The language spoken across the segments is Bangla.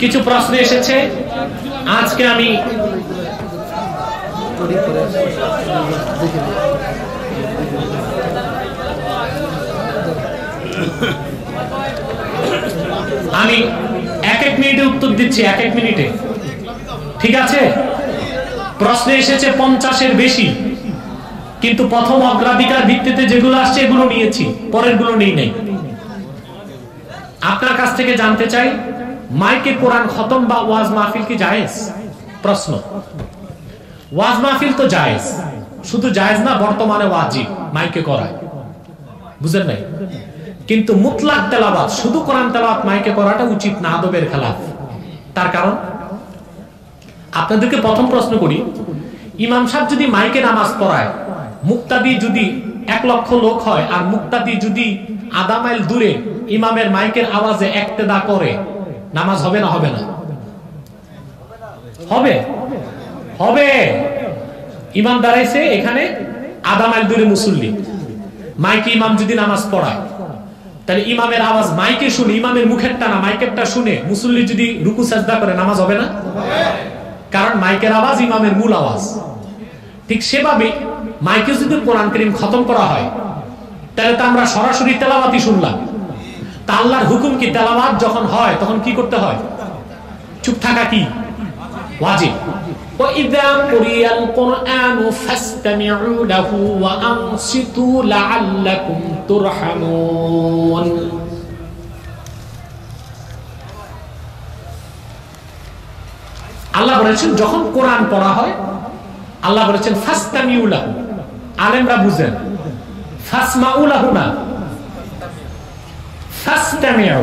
কিছু প্রশ্ন এসেছে, আজকে আমি এক এক মিনিটে উত্তর দিচ্ছি, এক এক মিনিটে, ঠিক আছে? প্রশ্ন এসেছে 50-এর বেশি, কিন্তু প্রথম অগ্রাধিকার ভিত্তিতে যেগুলো আসছে এগুলো নিয়েছি, পরের গুলো নেই নাই। আপনার কাছ থেকে জানতে চাই, মাইকে কোরআন খতম বা ওয়াজ মাহফিল কি জায়েজ? প্রশ্ন। ওয়াজ মাহফিল তো জায়েজ, শুধু জায়েজ না, বর্তমানে ওয়াজিব মাইকে করা, বুঝেন নাই? কিন্তু মুতলাক তেলাওয়াত, শুধু কোরআন তেলাওয়াত মাইকে করাটা উচিত না, আদবের খেলাফ। তার কারণ, আপনাদেরকে প্রথম প্রশ্ন করি, ইমাম সাহেব যদি মাইকে নামাজ পড়ায়, মুক্তাদি যদি 1 লক্ষ লোক হয় আর মুক্তাদি যদি আধা মাইল দূরে ইমামের মাইকের আওয়াজে ইক্তেদা করে, নামাজ হবে না হবে না? হবে, হবে। ইমাম দাঁড়াইছে এখানে, আধা মাইল দূরে মুসল্লি, মাইকে ইমাম যদি নামাজ পড়ায়, তাহলে ইমামের আওয়াজ মাইকে শুনে, ইমামের মুখেরটা না মাইকেরটা শুনে মুসল্লি যদি রুকু সাজদা করে, নামাজ হবে না? কারণ মাইকের আওয়াজ ইমামের মূল আওয়াজ। ঠিক সেভাবে মাইকে যদি কোরআন কারীম খতম করা হয়, তাহলে তো আমরা সরাসরি তেলাওয়াতই শুনলাম। তা আল্লাহর হুকুম কি, তেলাওয়াত যখন হয় তখন কি করতে হয়? চুপ থাকা কি ওয়াজিব। وَإِذَا قُرِئَ الْقُرْآنُ فَاسْتَمِعُوا لَهُ وَأَنصِتُوا لَعَلَّكُمْ تُرْحَمُونَ। আল্লাহ বলেছেন যখন কোরআন পড়া হয়, আল্লাহ বলেছেন ফাসতামিউ লাহু, আলেমরা বুঝেন, ফাসমাউ লাহু না, ফাসতামিউ।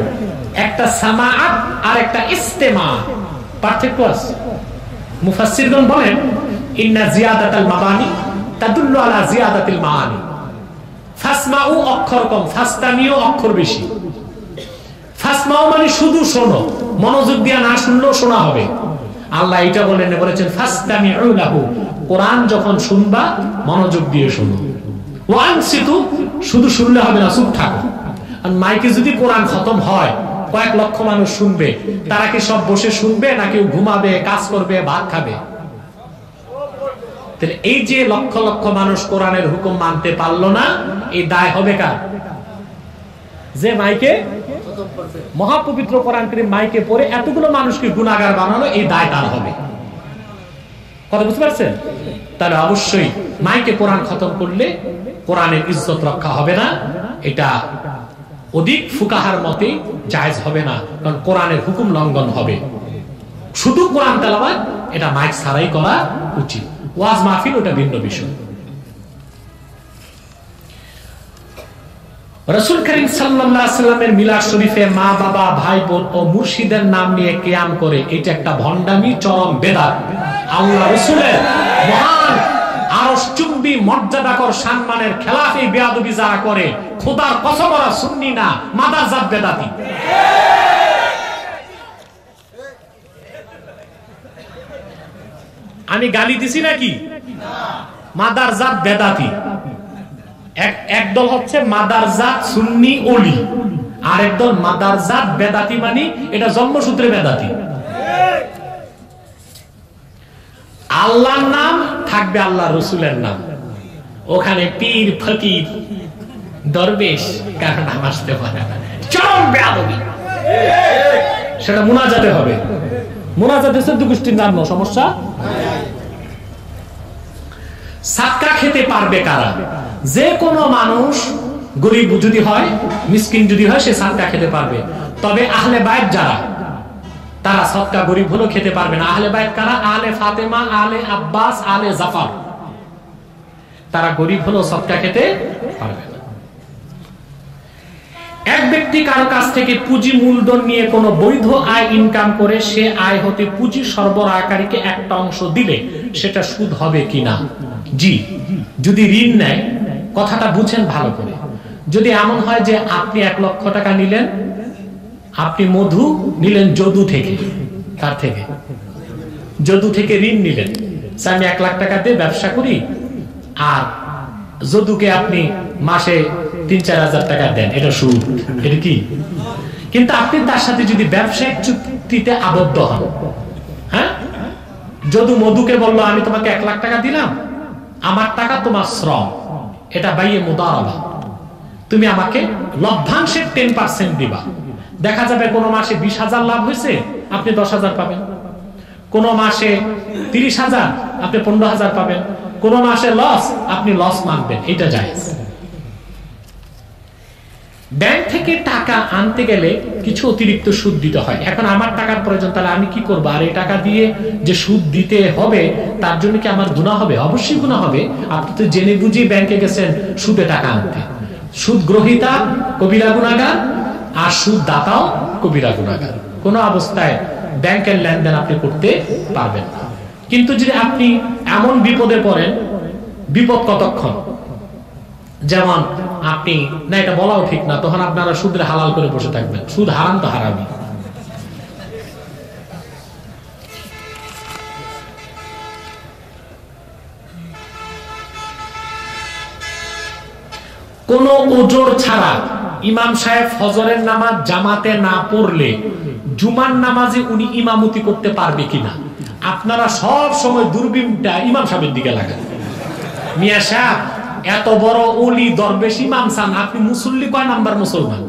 একটা সামাআত আর একটা ইস্তেমা, পার্থক্য আছে। মুফাসসিরগণ বলেন, ইন্না জিয়াদাতাল মাবানি তাদুল্লু আলা জিয়াদাতিল মাআনি। ফাসমাউ অক্ষর কম, ফাসতামিউ অক্ষর বেশি। ফাসমাউ মানে শুধু শোনো, মনোযোগ দিয়ে না শুনলেও শোনা হবে। আল্লাহ এটা বলেছেন ফাসতামিউ লাহু, কোরআন যখন শুনবা মনোযোগ দিয়ে শোনো। ওয়ানসিতু, শুধু শুনলে হবে না, চুপ থাকো। আর মাইকে যদি কোরআন খতম হয়, কয়েক লক্ষ মানুষ শুনবে, তারা কি সব বসে শুনবে, না কেউ ঘুমাবে, কাজ করবে, ভাত খাবে? তাহলে এই যে লক্ষ লক্ষ মানুষ কোরআনের হুকুম মানতে পারলো না, এই দায় হবে কার? যে মাইকে মহাপবিত্র কোরআন কারীম মাইকে পড়ে এতগুলো মানুষকে গুনাহগার বানানো, এই দায় তার হবে। কথা বুঝতে পারছেন? তাহলে অবশ্যই মাইকে কোরআন খতম করলে কোরআনের ইজ্জত রক্ষা হবে না, এটা অধিক ফুকাহার মতে জায়েজ হবে না, কারণ কোরআনের হুকুম লঙ্ঘন হবে। শুধু কোরআন তেলাওয়াত, এটা মাইক ছাড়াই করা উচিত। ওয়াজ মাহফিল ওটা ভিন্ন বিষয়। রাসূল করিম সাল্লাল্লাহু আলাইহি সাল্লামের মিলাদ শরীফে মা বাবা ভাই বোন ও মুর্শিদের নাম নিয়ে কিয়াম করে, এটা একটা ভণ্ডামি, চরম বেদাত। আল্লাহ রাসূলের মহান আরশচুম্বী মর্যাদাকর সম্মানের খেলাফ এই বেয়াদবি যারা করে, খোদার কসম ওরা সুন্নি না, মাদারজাত বেদাতি। আমি গালি দিছি নাকি? মাদারজাত বেদাতি। একদল হচ্ছে মাদারজাত সুন্নি ওলি, আর একদল মাদারজাত বেদাতি, মানে এটা জন্মসূত্রে বেদাতি। আল্লাহর নাম থাকবে আল্লাহ রসুলের নাম, ওখানে পীর ফকির দরবেশ কারো নাম আসতে পারে না, চরম বেয়াদবি। সেটা মুনাজাতে হবে, মুনাজাতে 14 গোষ্ঠীর নাম, সমস্যা। সাদকা খেতে পারবে কারা? যে কোনো মানুষ, গরিব যদি হয়, মিসকিন যদি হয়, সে সাদকা খেতে পারবে। তবে আহলে বাইত যারা, তারা সাদকা গরিব হলেও খেতে পারবে না। আহলে বাইত কারা? আহলে ফাতেমা, আহলে আব্বাস, আহলে জাফর, তারা গরিব হলেও সাদকা খেতে পারবে না। এক ব্যক্তি কারো কাছ থেকে পুঁজি মূলধন নিয়ে কোনো বৈধ আয় ইনকাম করে, সে আয় হতে পুঁজি সরবরাহকারীকে একটা অংশ দিলে সেটা সুদ হবে কিনা? জি, যদি ঋণ নেয়, কথাটা বুঝেন ভালো করে। যদি এমন হয় যে আপনি 1 লক্ষ টাকা নিলেন, আপনি মধু নিলেন যদু থেকে, কার থেকে? যদু থেকে ঋণ নিলেন, আমি 1 লাখ টাকা দিয়ে ব্যবসা করি, আর যদুকে আপনি মাসে 3-4 হাজার টাকা দেন, এটা সুদ। এটা কি? কিন্তু আপনি তার সাথে যদি ব্যবসায়িক চুক্তিতে আবদ্ধ হন, হ্যাঁ, যদু মধুকে বললো আমি তোমাকে 1 লাখ টাকা দিলাম, আমার টাকা তোমার শ্রম, এটা বাইয়ে মুদারাবা, তুমি আমাকে লভ্যাংশের 10% দিবা। দেখা যাবে কোন মাসে 20,000 লাভ হয়েছে, আপনি 10,000 পাবেন, কোন মাসে 30,000 আপনি 15,000 পাবেন, কোন মাসে লস আপনি লস মানবেন, এটা জায়েজ। ব্যাংক থেকে টাকা আনতে গেলে কিছু অতিরিক্ত সুদ দিতে হয়। এখন আমার টাকার প্রয়োজন, তাহলে আমি কি করবো? আর এই টাকা দিয়ে যে সুদ দিতে হবে তার জন্য কি আমার গুনাহ হবে? অবশ্যই গুনাহ হবে। আপনি তো জেনে বুঝে ব্যাংকে গেছেন সুদে টাকা আনতে। সুদ গ্রহীতা কবিরা গুনাহগার, আর সুদ দাতাও কবিরা গুনাহগার। কোন অবস্থায় ব্যাংকের লেনদেন আপনি করতে পারবেন না। কিন্তু যদি আপনি এমন বিপদে পড়েন, বিপদ কতক্ষণ, যেমন আপনি না, এটা বলাও ঠিক না, তখন আপনারা সুদের হালাল করে বসে থাকবেন। সুদ হারাম তো হারামি। কোন ওজর ছাড়া ইমাম সাহেব ফজরের নামাজ জামাতে না পড়লে জুমার নামাজে উনি ইমামতি করতে পারবে কিনা? আপনারা সব সময় দূরবীনটা ইমাম সাহেবের দিকে লাগান। মিয়া সাহেব এত বড় ওলি দরবেশ ইমাম সান, আপনি মুসল্লি কয় নাম্বার মুসলমান?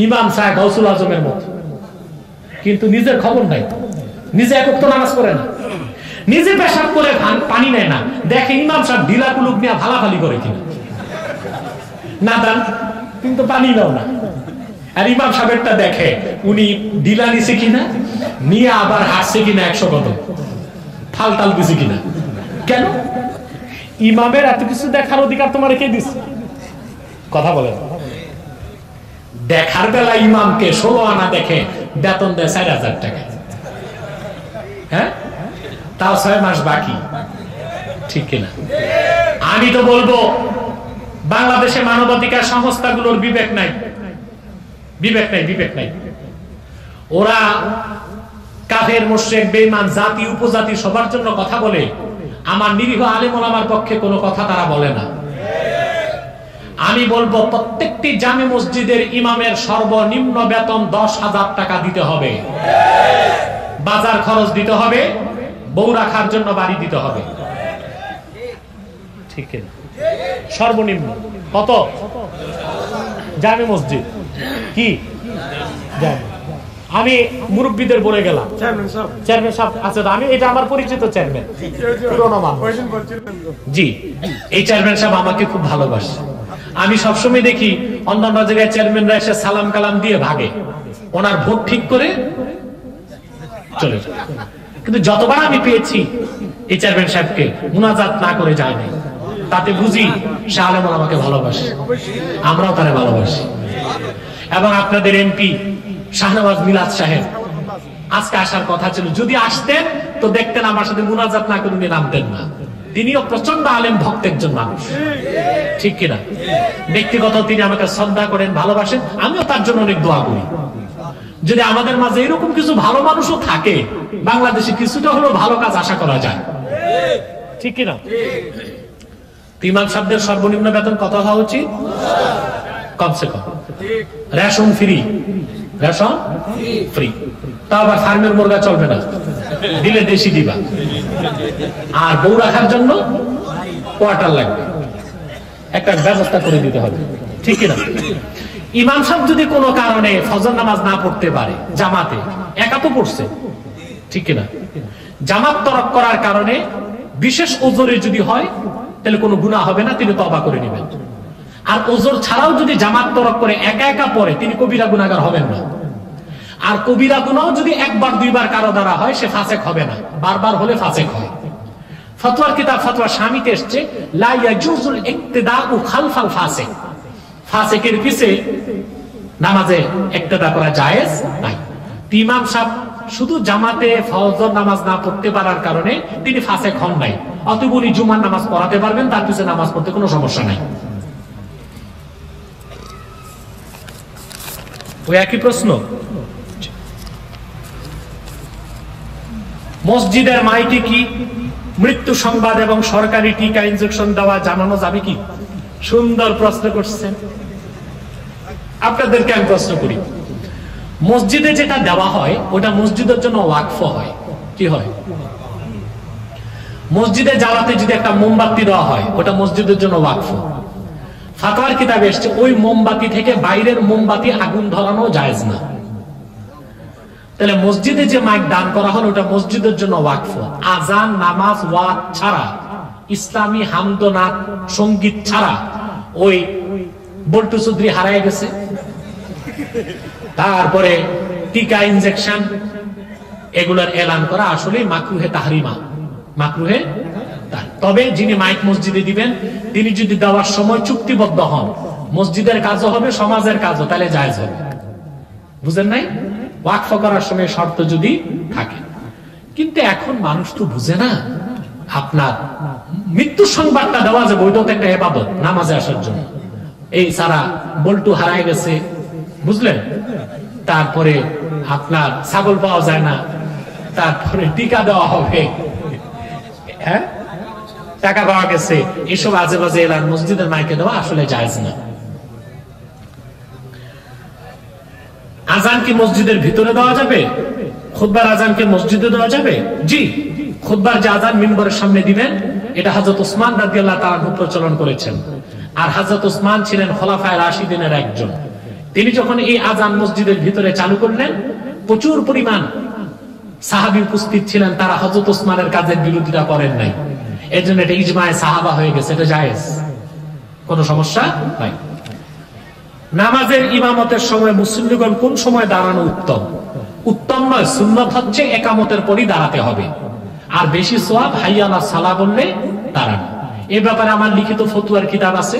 ইমাম সাহেব গাউসুল আজমের মতো, কিন্তু নিজের খবর নাই, নিজে এক ওয়াক্ত নামাজ পড়ে না, নিজে পেশাব করে পানি নেয় না, দেখে ইমাম সাহেব ঢিলা কুলুক নিয়ে ভালাভালি করে কিনা, না দান কিন্তু পানি নাও না। আর ইমাম সাহেবটা দেখে উনি ঢিলা নিছে কিনা, নিয়ে আবার হাসছে কিনা 100 কদম, ফালতাল দিছে কিনা। কেন? ইমামের এত কিছু দেখার অধিকার তোমার কে দিচ্ছে? কথা বলেন। দেখার বেলা ইমামকে 16 আনা দেখে বেতন দেয় 4,000 টাকা, হ্যাঁ, তাও 6 মাস বাকি, ঠিক কিনা? আমি তো বলবো বাংলাদেশে মানবাধিকার সংস্থাগুলোর বিবেক নাই, বিবেক নাই, বিবেক নাই। ওরা কাফের, মুশরিক, বেঈমান, জাতি উপজাতি সবার জন্য কথা বলে, আমার নিরীহ আলেম ওলামার পক্ষে কোনো কথা তারা বলে না। আমি বলবো প্রত্যেকটি জামে মসজিদের ইমামের সর্বনিম্ন বেতন 10,000 টাকা দিতে হবে, বাজার খরচ দিতে হবে, বউ রাখার জন্য বাড়ি দিতে হবে, ঠিক না? সর্বনিম্ন কত? জামে মসজিদ কি আমি মুরব্বীদের বলে গেলাম, চেয়ারম্যান সাহেব আছে, আমি এটা আমার পরিচিত চেয়ারম্যান, জি, এই চেয়ারম্যান সাহেব আমাকে খুব ভালোবাসে। আমি সবসময় দেখি অন্যান্য জায়গায় চেয়ারম্যানরা এসে সালাম কালাম দিয়ে ভাগে, ওনার ভোট ঠিক করে চলে যায়। কিন্তু যতবার আমি পেয়েছি এই চেয়ারম্যান সাহেবকে মুনাজাত না করে যায় নাই, তাতে বুঝি শাহ আলম আমাকে ভালোবাসে, আমরাও তারে ভালোবাসি। এবং আপনাদের এমপি শাহনওয়াজ মিলাদ সাহেব আজকে আসার কথা ছিল, যদি আসতেন তো দেখতেন আমার সাথে মুনাজাত না করে নামতেন না। তিনিও প্রচন্ড আলেম ভক্ত একজন মানুষ, ঠিক কিনা? ব্যক্তিগত তিনি আমাকে শ্রদ্ধা করেন, ভালোবাসেন, আমিও তার জন্য অনেক দোয়া করি। যদি আমাদের মাঝে এরকম কিছু ভালো মানুষও থাকে, বাংলাদেশে কিছুটা হলেও ভালো কাজ আশা করা যায়, ঠিক কিনা? ইমাম সাহেবদের সর্বনিম্ন বেতন কত হওয়া উচিত? কমসে কম। রেশন ফ্রি, রেশন ফ্রি, তা আবার ফার্মের মুরগা চলবে না, দিলে দেশি দিবা। আর বউ রাখার জন্য কোয়ার্টার লাগবে, একটা ব্যবস্থা করে দিতে হবে, ঠিক কিনা? ইমাম সাহেব যদি কোনো কারণে ফজর নামাজ না পড়তে পারে, জামাতে একা তো পড়ছে, ঠিক কিনা? জামাত তরক করার কারণে বিশেষ ওজরে যদি হয় তাহলে কোনো গুনাহ হবে না, তিনি তওবা করে নেবেন। আর ওজর ছাড়াও যদি জামাত তরক করে একা একা পড়ে, তিনি কবিরা গুনাহগার হবেন না। আর কবিরা গুনাহ যদি একবার দুইবার কারো দ্বারা হয়, সে ফাসেক হবে না, বারবার হলে ফাসেক হয়। ফতোয়ার কিতাব ফতোয়া শামিতে এসেছে, লা ইয়াজুজুল ইক্তিদাউ খালফাল ফাসিক, ফাসিকের পিছে নামাজে ইক্তিদা করা জায়েজ নাই। ইমাম সাহেব শুধু জামাতে ফজর নামাজ না পড়তে পারার কারণে তিনি ফাসেক হন নাই, অতএব উনি জুমার নামাজ পড়াতে পারবেন, তার পিছনে নামাজ পড়তে কোনো সমস্যা নাই। ওই একই প্রশ্ন, মসজিদের মাইকে কি মৃত্যু সংবাদ এবং সরকারি টিকা ইনজেকশন দেওয়া জানানো যাবে কি? সুন্দর প্রশ্ন করছেন। আপনাদেরকে আমি প্রশ্ন করি, মসজিদে যেটা দেওয়া হয় ওটা মসজিদের জন্য ওয়াকফ হয়, কি হয়? মসজিদে জ্বালাতে যদি একটা মোমবাতি দেওয়া হয় ওটা মসজিদের জন্য ওয়াকফ। ফাতোয়ার কিতাবে এসেছে ওই মোমবাতি থেকে বাইরের মোমবাতি আগুন ধরানো জায়েজ না। তাহলে মসজিদে যে মাইক দান করা হলো ওটা মসজিদের জন্য ওয়াকফ। আজান, নামাজ, ওয়াজ ছাড়া, ইসলামী হামদনাথ সঙ্গীত ছাড়া ওই বল্টু চৌধুরী হারায় গেছে, তারপরে টিকা, ইনজেকশন, এগুলোর এলান করা আসলে মাকরুহে তাহরিমা, মাকরুহে। তবে যিনি মাইক মসজিদে দিবেন তিনি যদি দেওয়ার সময় চুক্তিবদ্ধ হন, মসজিদের কাজও হবে সমাজের কাজও, তাহলে জায়েজ হবে। বুঝেন নাই? ওয়াকফ করার সময় শর্ত যদি থাকে। কিন্তু এখন মানুষ তো বুঝে না, আপনার মৃত্যু সংবাদটা দেওয়া যাবে ওইটাও তো একটা ইবাদত নামাজে আসার জন্য। এই সারা বল্টু হারায় গেছে, বুঝলেন, তারপরে আপনার ছাগল পাওয়া যায় না, তারপরে টিকা দেওয়া হবে, হ্যাঁ, টাকা পাওয়া গেছে, এসব আজে বাজে এলান মসজিদের মাইকে দেওয়া আসলে জায়েজ না। আজান কি মসজিদের ভিতরে দেওয়া যাবে? খুতবার আজান কি মসজিদে দেওয়া যাবে? জি, খুতবার যে আজান মিম্বরের সামনে দিবেন এটা হযরত ওসমান রাদিয়াল্লাহু তাআলা প্রচলন করেছেন। আর হযরত ওসমান ছিলেন খোলাফায়ে রাশিদিনের একজন। তিনি যখন এই আজান মসজিদের ভিতরে চালু করলেন, প্রচুর পরিমাণ সাহাবী উপস্থিত ছিলেন, তারা হযরত ওসমানের কাজের বিরোধিতা করেন নাই। এজন্য এটা ইজমায়ে সাহাবা হয়ে গেছে, এটা জায়েজ, কোনো সমস্যা নাই। নামাজের ইমামতের সময় মুসল্লিগণ কোন সময় দাঁড়ানো উত্তম? উত্তম নয়, সুন্নাত হচ্ছে একামতের পরই দাঁড়াতে হবে, আর বেশি সওয়াব হাইয়া আলা সালাহ বললে দাঁড়ানো। এই ব্যাপারে আমার লিখিত ফতোয়ার কিতাব আছে,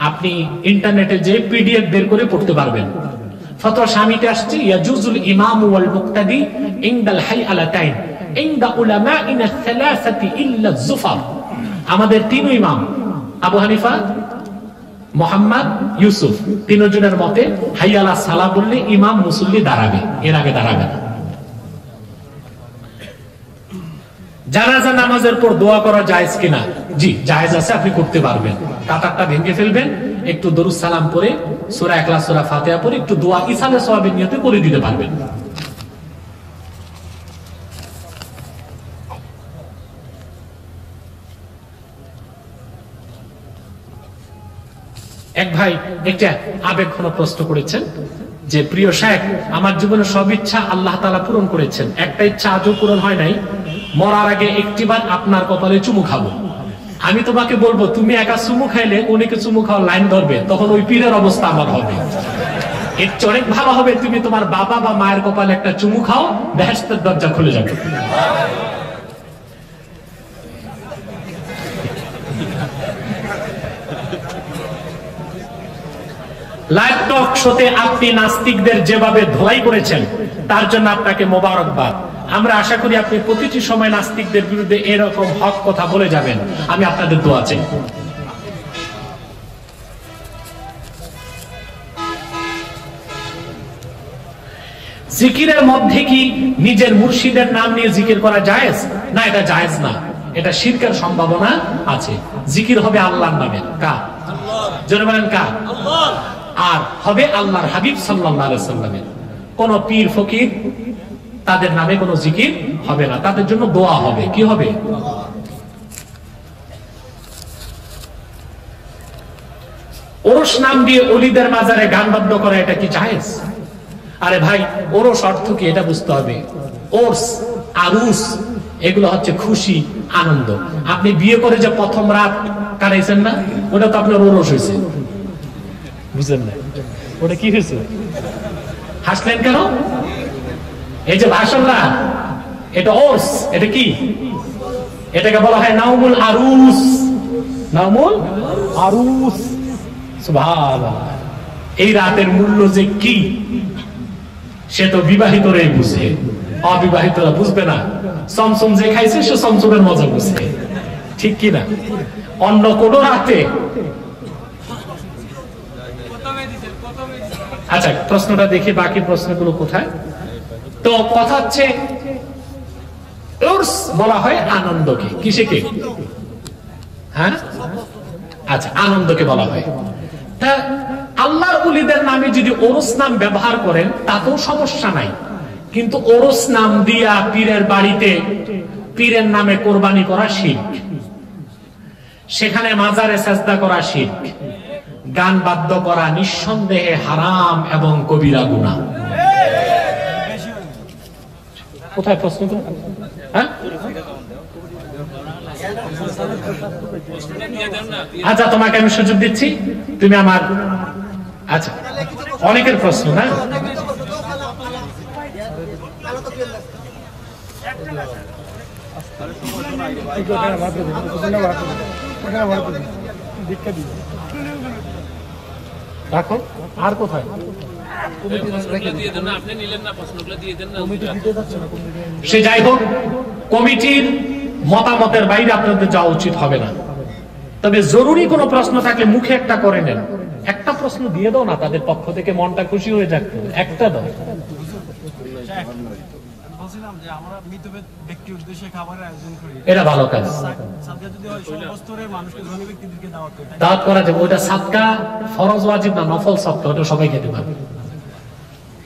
আপনি ইন্টারনেটে যে পিডিএফ বের করে পড়তে পারবেন। ফতোয়া শামিতে আসছে ইয়াজুজুল ইমামু ওয়াল মুক্তাদি ইনদাল হাইআলাতাইন ইনদা উলামাইনা সালাসাতি ইল্লা যুফার। আমাদের তিন ইমাম আবু হানিফা, মুহাম্মদ, ইউসুফ, তিনজনের মতে হাইয়া আলা সালাহ বললে ইমাম মুসল্লি দাঁড়াবে, এর আগে দাঁড়াবে না। জানাজা নামাজের পর দোয়া করা জায়েজ কিনা? জি, জায়েজ আছে, আপনি করতে পারবেন। কাতারটা ভেঙে ফেলবেন, একটু দরুদ সালাম পড়ে সূরা ইখলাস, সূরা ফাতিহা পড়ে একটু দোয়া ইসালে সওয়াবের নিয়তে করে দিতে পারবেন। এক ভাই একটা আবেগঘন প্রশ্ন করেছেন যে, প্রিয় শাইখ, আমার জীবনের সব ইচ্ছা আল্লাহ তাআলা পূরণ করেছেন, একটা ইচ্ছা আজও পূরণ হয় নাই, মরার আগে একটিবার আপনার কপালে চুমু খাবো। আমি তোমাকে বলবো তুমি একা চুমু খাইলে অনেকে চুমু খাওয়ার লাইন ধরবে, তখন ওই পীরের অবস্থা আমার হবে। এর অনেক ভালো হবে তুমি তোমার বাবা বা মায়ের কপালে একটা চুমু খাও, বেহেশতের দরজা খুলে যাবে। লাইভ টক শোতে আপনি নাস্তিকদের যেভাবে ধোলাই করেছেন তার জন্য আপনাকে মোবারকবাদ। আমরা আশা করি আপনি প্রতিটি সময় নাস্তিকদের বিরুদ্ধে এরকম হক কথা বলে যাবেন। আমি আপনাদের দোয়া চাই। জিকিরের মধ্যে কি নিজের মুর্শিদের নাম নিয়ে জিকির করা জায়েজ? না, এটা জায়েজ না, এটা শিরকের সম্ভাবনা আছে। জিকির হবে আল্লাহর নামে, কার? জোরে বলেন কার? আল্লাহ। আর হবে আল্লাহর হাবিব সাল্লাল্লাহু আলাইহি সাল্লামের। কোন পীর ফকির তাদের নামে কোনো জিকির হবে না, তাদের জন্য দোয়া হবে। কি হবে? ওরস নাম দিয়ে ওলিদের মাজারে গান বাদ্য করা, এটা কি জায়েজ? আরে ভাই, ওরস অর্থ কি এটা বুঝতে হবে। ওরস, আরুস, এগুলো হচ্ছে খুশি, আনন্দ। আপনি বিয়ে করে যে প্রথম রাত কাটাইছেন না, ওটা তো আপনার ওরস হয়েছে, বুঝলেন না? ওটা কি হয়েছে? হাসলেন কেন? এই যে ভাষণ না, এটা ওরস, এটা কি? এটাকে বলা হয় নাউমুল আরুস। নাউমুল আরুস, সুবহানাল্লাহ। এই রাতের মূল্য যে কি সে তো বিবাহিতরাই বুঝে, অবিবাহিতরা বুঝবে না। চমচম যে খাইছে সে চমচমের মজা বুঝে, ঠিক কি না? অন্য কোন রাতে। আচ্ছা, প্রশ্নটা দেখি, বাকি প্রশ্নগুলো কোথায়? তো কথা হচ্ছে উর্স বলা হয় আনন্দকে। কিসেকে? হ্যাঁ, আচ্ছা, আনন্দকে বলা হয়। তা আল্লাহর ওলিদের নামে যদি ওরস নাম ব্যবহার করেন তাতেও সমস্যা নাই, কিন্তু ওরস নাম দিয়া পীরের বাড়িতে পীরের নামে কোরবানি করা শিরক, সেখানে মাজারে সাজদা করা শিরক, গান বাদ্য করা নিঃসন্দেহে হারাম এবং কবিরা গুনাহ। কোথায় প্রশ্ন? হ্যাঁ, আচ্ছা তোমাকে আমি সুযোগ দিচ্ছি, তুমি আমার, আচ্ছা অনেকের প্রশ্ন না, রাখো। আর কোথায়? সে যাই হোক, কমিটির মতামতের বাইরে আপনাদের যাওয়া উচিত হবে না। তবে জরুরি কোনো প্রশ্ন থাকলে মুখে একটা করে নেন, একটা প্রশ্ন দিয়ে দাও না, তাদের পক্ষ থেকে মনটা খুশি হয়ে যাক, একটা দাও। এটা ভালো কাজ, দাওয়াত করা যাবে। ওইটা সাদকা ফরজ ওয়াজিব না, নফল সদকা, ওটা সবাই খেতে পারবে।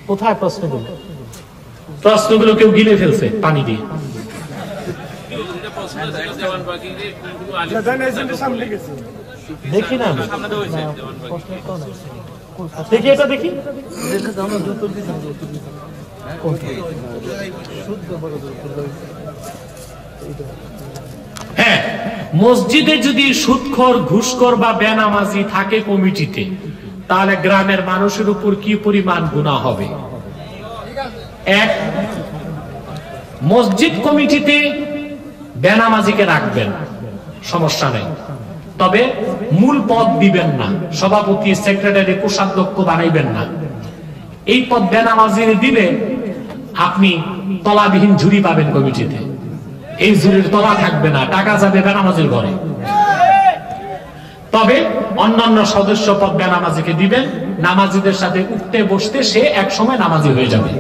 কোথায় প্রশ্নগুলো? প্রশ্নগুলো কেউ গিলে ফেলছে পানি দিয়ে। দেখি না, দেখি এটা, দেখি হ্যাঁ, মসজিদে যদি সুদখোর, ঘুষখোর বা বেনামাজি থাকে কমিটিতে, তাহলে গ্রামের মানুষের উপর কি পরিমাণ গুনাহ হবে। এক, মসজিদ কমিটিতে বেনামাজিকে রাখবেন, সমস্যা নেই, তবে মূল পদ দিবেন না, সভাপতি, সেক্রেটারি, কোষাধ্যক্ষ বানাইবেন না। এই পদ বেনামাজির দিলে আপনি তলাবিহীন ঝুড়ি পাবেন কমিটিতে, এই ঝুড়ির তলা থাকবে না, টাকা যাবে বেনামাজির ঘরে। তবে অন্যান্য সদস্য পদ বেনামাজিকে দিবেন, নামাজিদের সাথে উঠতে বসতে সে এক সময় নামাজি হয়ে যাবে।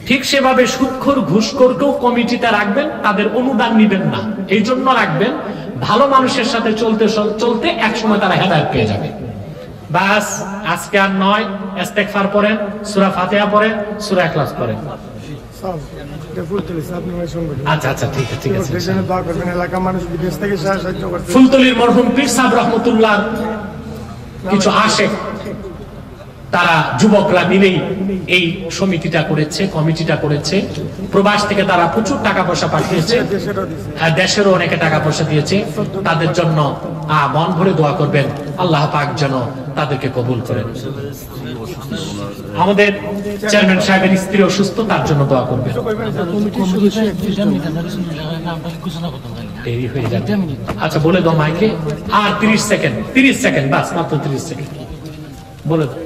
ঠিক সেভাবে সুদখোর, ঘুষখোরকেও কমিটিতে রাখবেন, তাদের অনুদান নিবেন না, এই জন্য রাখবেন ভালো মানুষের সাথে চলতে চলতে এক সময় তারা হেদায়েত পেয়ে যাবে। বাস, আজকে আর নয়, ইস্তেগফার পড়েন, সূরা ফাতিহা পড়েন, সূরা ইখলাস পড়েন। আচ্ছা আচ্ছা, ঠিক আছে, ঠিক আছে। ফুলতলির মরহুম পীর সাহেব রহমতুল্লাহ কিছু আশেক, তারা যুবকরা মিলেই এই সমিতিটা করেছে, কমিটিটা করেছে। প্রবাস থেকে তারা প্রচুর টাকা পয়সা পাঠিয়েছে, দেশেরও অনেকে টাকা পয়সা দিয়েছে। তাদের জন্য মন ভরে দোয়া করবেন, আল্লাহ পাক যেন তাদেরকে কবুল করেন। আমাদের চেয়ারম্যান সাহেবের স্ত্রী অসুস্থ, তার জন্য দোয়া করবেন। দেরি হয়ে যাবে, আচ্ছা বলে দাও মাইকে। আর 30 সেকেন্ড, 30 সেকেন্ড, বাস, মাত্র 30 সেকেন্ড বলে দাও।